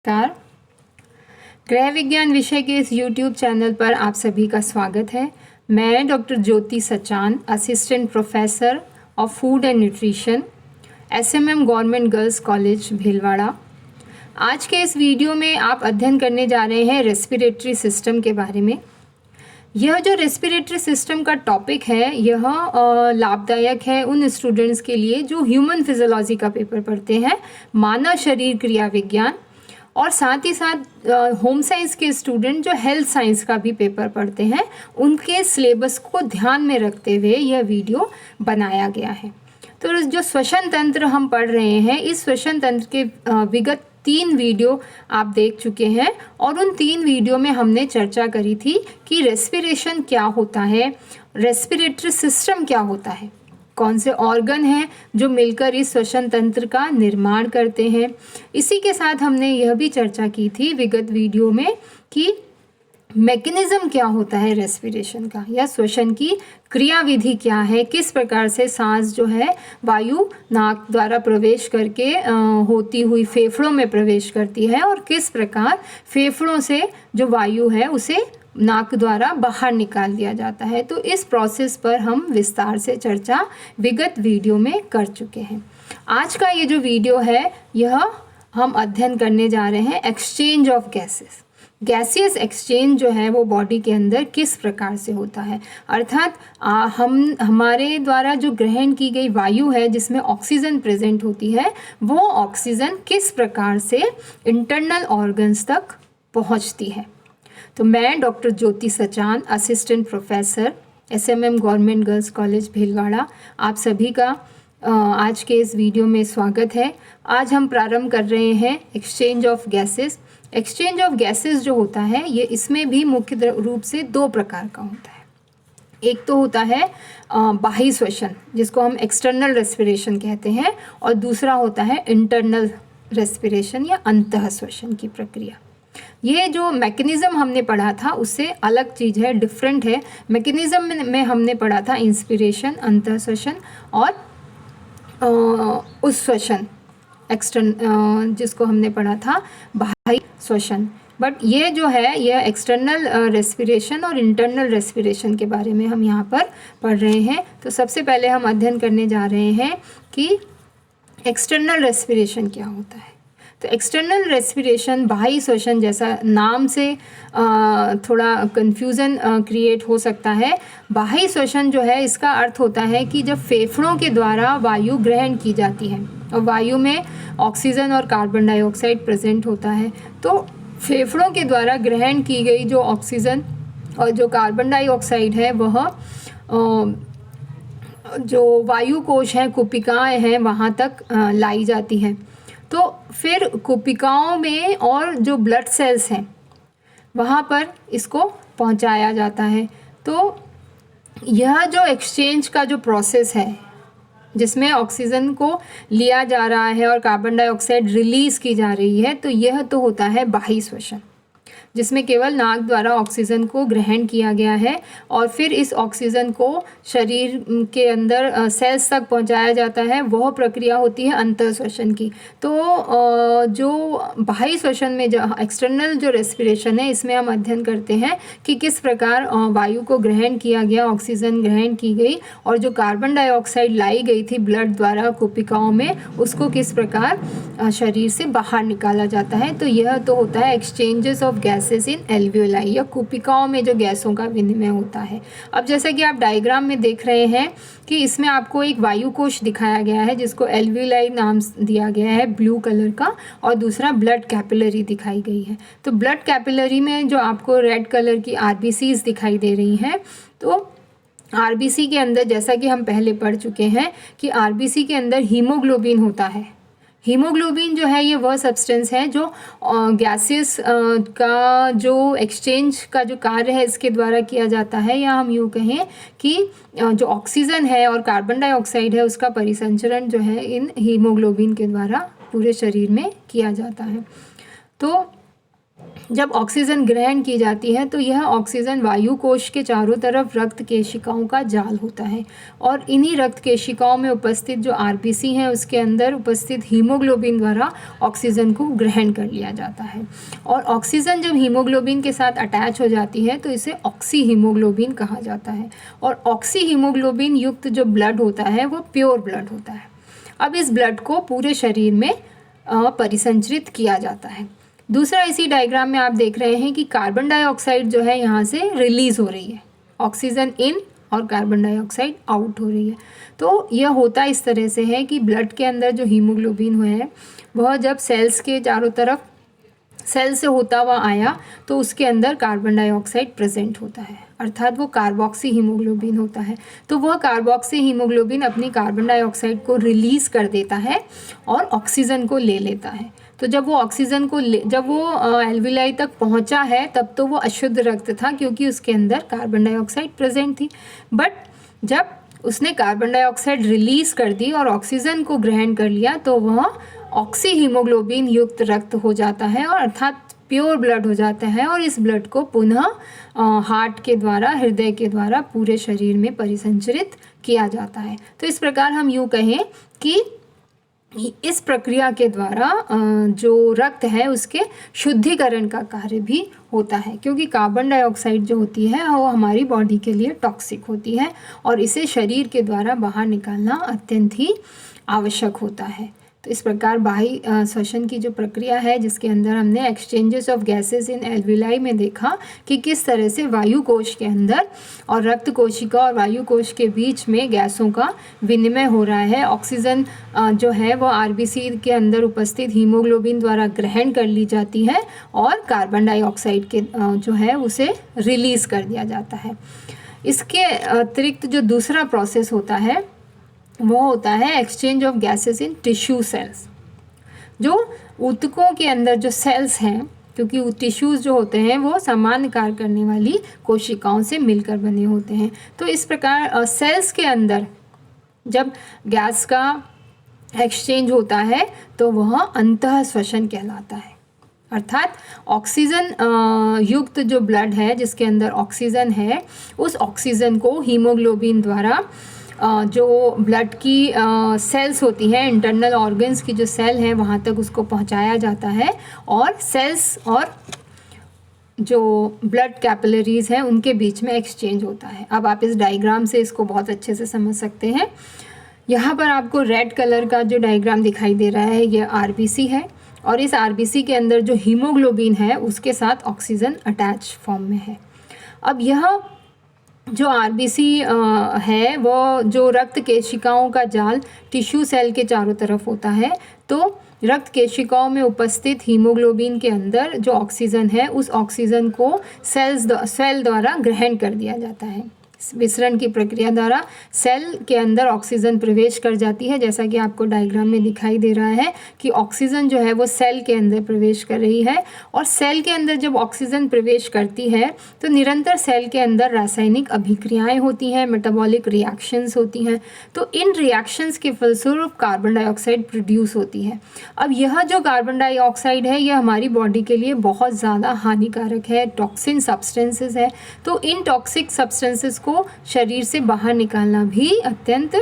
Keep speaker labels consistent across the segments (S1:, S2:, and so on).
S1: नमस्कार। गृह विज्ञान विषय के इस YouTube चैनल पर आप सभी का स्वागत है। मैं doctor Jyoti Sachan, assistant professor of food and nutrition, SMM government girls college Bhilwara. आज के इस वीडियो में आप अध्ययन करने जा रहे हैं रेस्पिरेटरी सिस्टम के बारे में। यह जो रेस्पिरेटरी सिस्टम का टॉपिक है यह लाभदायक है उन स्टूडेंट्स के लिए जो ह्यूमन फिजियोलॉजी का पेपर पढ़ते हैं, मानव शरीर क्रिया विज्ञान, और साथ ही साथ होम साइंस के स्टूडेंट जो हेल्थ साइंस का भी पेपर पढ़ते हैं, उनके सिलेबस को ध्यान में रखते हुए यह वीडियो बनाया गया है। तो जो श्वसन तंत्र हम पढ़ रहे हैं, इस श्वसन तंत्र के विगत 3 वीडियो आप देख चुके हैं और उन 3 वीडियो में हमने चर्चा करी थी कि रेस्पिरेशन क्या होता है, रेस्पिरेटरी सिस्टम क्या होता है, कौन से ऑर्गन हैं जो मिलकर इस श्वसन तंत्र का निर्माण करते हैं। इसी के साथ हमने यह भी चर्चा की थी विगत वीडियो में कि मैकेनिज्म क्या होता है रेस्पिरेशन का, या श्वसन की क्रियाविधि क्या है, किस प्रकार से सांस जो है वायु नाक द्वारा प्रवेश करके होती हुई फेफड़ों में प्रवेश करती है और किस प्रकार फेफड़ों से जो वायु है उसे नाक द्वारा बाहर निकाल दिया जाता है। तो इस प्रोसेस पर हम विस्तार से चर्चा विगत वीडियो में कर चुके हैं। आज का ये जो वीडियो है यह हम अध्ययन करने जा रहे हैं exchange of gases. Gaseous exchange जो है वो बॉडी के अंदर किस प्रकार से होता है, अर्थात हमारे द्वारा जो ग्रहण की गई वायु है जिसमें ऑक्सीजन प्रेजेंट होती है, वो ऑक्सीजन किस प्रकार से इंटरनल ऑर्गन्स तक पहुंचती है। तो मैं doctor Jyoti Sachan, assistant professor, SMM government girls college Bhilwara, आप सभी का आज के इस वीडियो में स्वागत है। आज हम प्रारंभ कर रहे हैं exchange of gases. Exchange of gases जो होता है ये इसमें भी मुख्य रूप से 2 प्रकार का होता है। एक तो होता है बाह्य श्वसन जिसको हम एक्सटर्नल रेस्पिरेशन कहते हैं, और दूसरा होता है इंटरनल रेस्पिरेशन या अंतः श्वसन की प्रक्रिया। ये जो मैकेनिज्म हमने पढ़ा था उससे अलग चीज़ है, डिफरेंट है। मैकेनिज्म में हमने पढ़ा था इंस्पिरेशन, अंतः श्वसन और उच्छ्वसन, जिसको हमने पढ़ा था बाह्य श्वसन। बट ये जो है यह एक्सटर्नल रेस्पिरेशन और इंटरनल रेस्पिरेशन के बारे में हम यहाँ पर पढ़ रहे हैं। तो सबसे पहले हम अध्ययन करने जा रहे हैं कि एक्सटर्नल रेस्पिरेशन क्या होता है। तो एक्सटर्नल रेस्पिरेशन बाह्य श्वसन, जैसा नाम से थोड़ा कन्फ्यूज़न क्रिएट हो सकता है। बाह्य श्वसन जो है इसका अर्थ होता है कि जब फेफड़ों के द्वारा वायु ग्रहण की जाती है और वायु में ऑक्सीजन और कार्बन डाइऑक्साइड प्रेजेंट होता है, तो फेफड़ों के द्वारा ग्रहण की गई जो ऑक्सीजन और जो कार्बन डाइऑक्साइड है वह जो वायु कोश हैं, कुपिकाएँ हैं, वहाँ तक लाई जाती है। तो फिर कुपिकाओं में और जो ब्लड सेल्स हैं वहाँ पर इसको पहुँचाया जाता है। तो यह जो एक्सचेंज का जो प्रोसेस है जिसमें ऑक्सीजन को लिया जा रहा है और कार्बन डाइऑक्साइड रिलीज़ की जा रही है, तो यह तो होता है बाह्य श्वसन जिसमें केवल नाक द्वारा ऑक्सीजन को ग्रहण किया गया है और फिर इस ऑक्सीजन को शरीर के अंदर सेल्स तक पहुंचाया जाता है। वह प्रक्रिया होती है अंतः श्वसन की। तो जो बाह्य श्वसन में जो एक्सटर्नल जो रेस्पिरेशन है इसमें हम अध्ययन करते हैं कि किस प्रकार वायु को ग्रहण किया गया, ऑक्सीजन ग्रहण की गई और जो कार्बन डाइऑक्साइड लाई गई थी ब्लड द्वारा कुपिकाओं में, उसको किस प्रकार शरीर से बाहर निकाला जाता है। तो यह तो होता है exchanges of gases in alveoli, या कुपिकाओं में जो गैसों का विनिमय होता है। अब जैसा कि आप डायग्राम में देख रहे हैं कि इसमें आपको एक वायु कोश दिखाया गया है जिसको एल्वियोलाई नाम दिया गया है ब्लू कलर का, और दूसरा ब्लड कैपिलरी दिखाई गई है। तो ब्लड कैपिलरी में जो आपको रेड कलर की RBCs दिखाई दे रही हैं, तो RBC के अंदर, जैसा कि हम पहले पढ़ चुके हैं कि RBC के अंदर हीमोग्लोबिन होता है। हीमोग्लोबिन जो है ये वह सब्सटेंस है जो गैसेस का जो एक्सचेंज का जो कार्य है इसके द्वारा किया जाता है, या हम यूँ कहें कि जो ऑक्सीजन है और कार्बन डाइऑक्साइड है उसका परिसंचरण जो है इन हीमोग्लोबिन के द्वारा पूरे शरीर में किया जाता है। तो जब ऑक्सीजन ग्रहण की जाती है तो यह ऑक्सीजन वायु कोश के चारों तरफ रक्त केशिकाओं का जाल होता है और इन्हीं रक्त केशिकाओं में उपस्थित जो आरबीसी हैं उसके अंदर उपस्थित हीमोग्लोबिन द्वारा ऑक्सीजन को ग्रहण कर लिया जाता है। और ऑक्सीजन जब हीमोग्लोबिन के साथ अटैच हो जाती है तो इसे ऑक्सी हीमोग्लोबिन कहा जाता है और ऑक्सी हीमोग्लोबिन युक्त जो ब्लड होता है वो प्योर ब्लड होता है। अब इस ब्लड को पूरे शरीर में परिसंचरित किया जाता है। दूसरा, इसी डायग्राम में आप देख रहे हैं कि कार्बन डाइऑक्साइड जो है यहाँ से रिलीज हो रही है, ऑक्सीजन इन और कार्बन डाइऑक्साइड आउट हो रही है। तो यह होता इस तरह से है कि ब्लड के अंदर जो हीमोग्लोबिन है वह जब सेल्स के चारों तरफ सेल से होता हुआ आया तो उसके अंदर कार्बन डाइऑक्साइड प्रेजेंट होता है, अर्थात वो कार्बोक्सी हीमोग्लोबिन होता है। तो वह कार्बोक्सी हीमोग्लोबिन अपनी कार्बन डाइऑक्साइड को रिलीज़ कर देता है और ऑक्सीजन को ले लेता है। तो जब वो ऑक्सीजन को जब वो एल्विलाई तक पहुंचा है तब तो वो अशुद्ध रक्त था क्योंकि उसके अंदर कार्बन डाइऑक्साइड प्रेजेंट थी। बट जब उसने कार्बन डाइऑक्साइड रिलीज़ कर दी और ऑक्सीजन को ग्रहण कर लिया तो वह ऑक्सी हीमोग्लोबिन युक्त रक्त हो जाता है और अर्थात प्योर ब्लड हो जाता है और इस ब्लड को पुनः हार्ट के द्वारा, हृदय के द्वारा पूरे शरीर में परिसंचरित किया जाता है। तो इस प्रकार हम यूँ कहें कि इस प्रक्रिया के द्वारा जो रक्त है उसके शुद्धिकरण का कार्य भी होता है, क्योंकि कार्बन डाइऑक्साइड जो होती है वो हमारी बॉडी के लिए टॉक्सिक होती है और इसे शरीर के द्वारा बाहर निकालना अत्यंत ही आवश्यक होता है। तो इस प्रकार बाह्य श्वसन की जो प्रक्रिया है जिसके अंदर हमने exchanges of gases in alveoli में देखा कि किस तरह से वायु कोश के अंदर और रक्त कोशिका और वायु कोश के बीच में गैसों का विनिमय हो रहा है। ऑक्सीजन जो है वो आरबीसी के अंदर उपस्थित हीमोग्लोबिन द्वारा ग्रहण कर ली जाती है और कार्बन डाइऑक्साइड के जो है उसे रिलीज़ कर दिया जाता है। इसके अतिरिक्त जो दूसरा प्रोसेस होता है वो होता है exchange of gases in tissue cells. जो ऊतकों के अंदर जो सेल्स हैं, क्योंकि टिश्यूज़ जो होते हैं वो समान कार्य करने वाली कोशिकाओं से मिलकर बने होते हैं, तो इस प्रकार सेल्स के अंदर जब गैस का एक्सचेंज होता है तो वह अंतः श्वसन कहलाता है। अर्थात ऑक्सीजन युक्त जो ब्लड है जिसके अंदर ऑक्सीजन है, उस ऑक्सीजन को हीमोग्लोबिन द्वारा जो ब्लड की सेल्स होती हैं, इंटरनल ऑर्गन्स की जो सेल है वहाँ तक उसको पहुँचाया जाता है और सेल्स और जो ब्लड कैपिलरीज़ हैं उनके बीच में एक्सचेंज होता है। अब आप इस डायग्राम से इसको बहुत अच्छे से समझ सकते हैं। यहाँ पर आपको रेड कलर का जो डायग्राम दिखाई दे रहा है ये आरबीसी है और इस आरबीसी के अंदर जो हीमोग्लोबिन है उसके साथ ऑक्सीजन अटैच फॉर्म में है। अब यह जो आरबीसी है वो जो रक्त केशिकाओं का जाल टिश्यू सेल के चारों तरफ होता है, तो रक्त केशिकाओं में उपस्थित हीमोग्लोबिन के अंदर जो ऑक्सीजन है उस ऑक्सीजन को सेल द्वारा ग्रहण कर दिया जाता है। विसरण की प्रक्रिया द्वारा सेल के अंदर ऑक्सीजन प्रवेश कर जाती है, जैसा कि आपको डायग्राम में दिखाई दे रहा है कि ऑक्सीजन जो है वो सेल के अंदर प्रवेश कर रही है और सेल के अंदर जब ऑक्सीजन प्रवेश करती है तो निरंतर सेल के अंदर रासायनिक अभिक्रियाएं होती हैं, मेटाबॉलिक रिएक्शंस होती हैं। तो इन रिएक्शंस के फलस्वरूप कार्बन डाइऑक्साइड प्रोड्यूस होती है। अब यह जो कार्बन डाइऑक्साइड है यह हमारी बॉडी के लिए बहुत ज़्यादा हानिकारक है, टॉक्सिन सब्सटेंसेस है। तो इन टॉक्सिक सब्सटेंसेस को शरीर से बाहर निकालना भी अत्यंत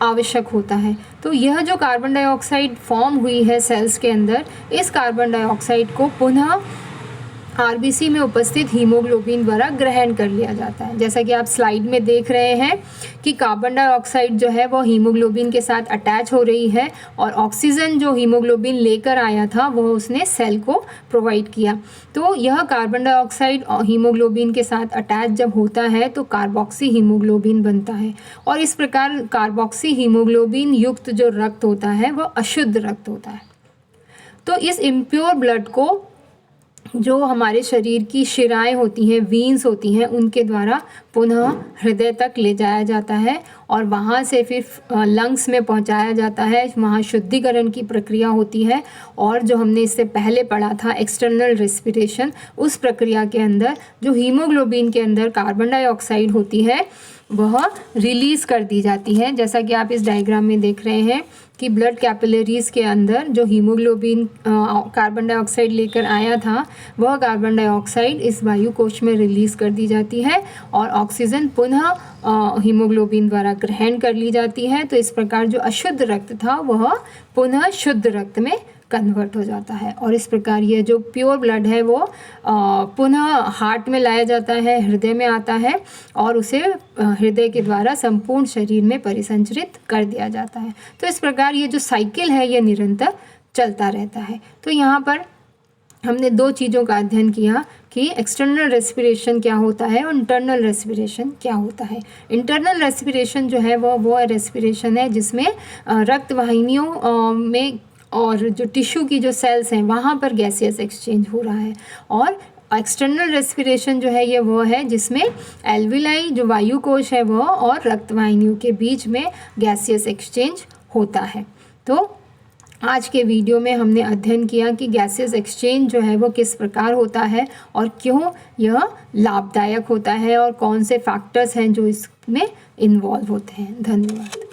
S1: आवश्यक होता है। तो यह जो कार्बन डाइऑक्साइड फॉर्म हुई है सेल्स के अंदर, इस कार्बन डाइऑक्साइड को पुनः आरबीसी में उपस्थित हीमोग्लोबिन द्वारा ग्रहण कर लिया जाता है। जैसा कि आप स्लाइड में देख रहे हैं कि कार्बन डाइऑक्साइड जो है वो हीमोग्लोबिन के साथ अटैच हो रही है और ऑक्सीजन जो हीमोग्लोबिन लेकर आया था वो उसने सेल को प्रोवाइड किया। तो यह कार्बन डाइऑक्साइड हीमोग्लोबिन के साथ अटैच जब होता है तो कार्बोक्सी हीमोग्लोबिन बनता है और इस प्रकार कार्बोक्सी हीमोग्लोबिन युक्त जो रक्त होता है वह अशुद्ध रक्त होता है। तो इस इम्प्योर ब्लड को जो हमारे शरीर की शिराएं होती हैं, वीन्स होती हैं, उनके द्वारा पुनः हृदय तक ले जाया जाता है और वहाँ से फिर लंग्स में पहुँचाया जाता है। वहाँ शुद्धिकरण की प्रक्रिया होती है और जो हमने इससे पहले पढ़ा था एक्सटर्नल रेस्पिरेशन, उस प्रक्रिया के अंदर जो हीमोग्लोबिन के अंदर कार्बन डाइऑक्साइड होती है वह रिलीज़ कर दी जाती है। जैसा कि आप इस डायग्राम में देख रहे हैं कि ब्लड कैपिलरीज़ के अंदर जो हीमोग्लोबिन कार्बन डाइऑक्साइड लेकर आया था, वह कार्बन डाइऑक्साइड इस वायु कोश में रिलीज़ कर दी जाती है और ऑक्सीजन पुनः हीमोग्लोबिन द्वारा ग्रहण कर ली जाती है। तो इस प्रकार जो अशुद्ध रक्त था वह पुनः शुद्ध रक्त में कन्वर्ट हो जाता है और इस प्रकार ये जो प्योर ब्लड है वो पुनः हार्ट में लाया जाता है, हृदय में आता है और उसे हृदय के द्वारा संपूर्ण शरीर में परिसंचरित कर दिया जाता है। तो इस प्रकार ये जो साइकिल है ये निरंतर चलता रहता है। तो यहाँ पर हमने दो चीज़ों का अध्ययन किया कि एक्सटर्नल रेस्पिरेशन क्या होता है और इंटरनल रेस्पिरेशन क्या होता है। इंटरनल रेस्पिरेशन जो है वो रेस्पिरेशन है जिसमें रक्त वाहिनियों में और जो टिश्यू की जो सेल्स हैं वहाँ पर गैसियस एक्सचेंज हो रहा है। और एक्सटर्नल रेस्पिरेशन जो है ये वो है जिसमें एल्विलाई जो वायु कोश है वो और रक्त वाहिनियों के बीच में गैसियस एक्सचेंज होता है। तो आज के वीडियो में हमने अध्ययन किया कि गैसियस एक्सचेंज जो है वो किस प्रकार होता है और क्यों यह लाभदायक होता है और कौन से फैक्टर्स हैं जो इसमें इन्वॉल्व होते हैं। धन्यवाद।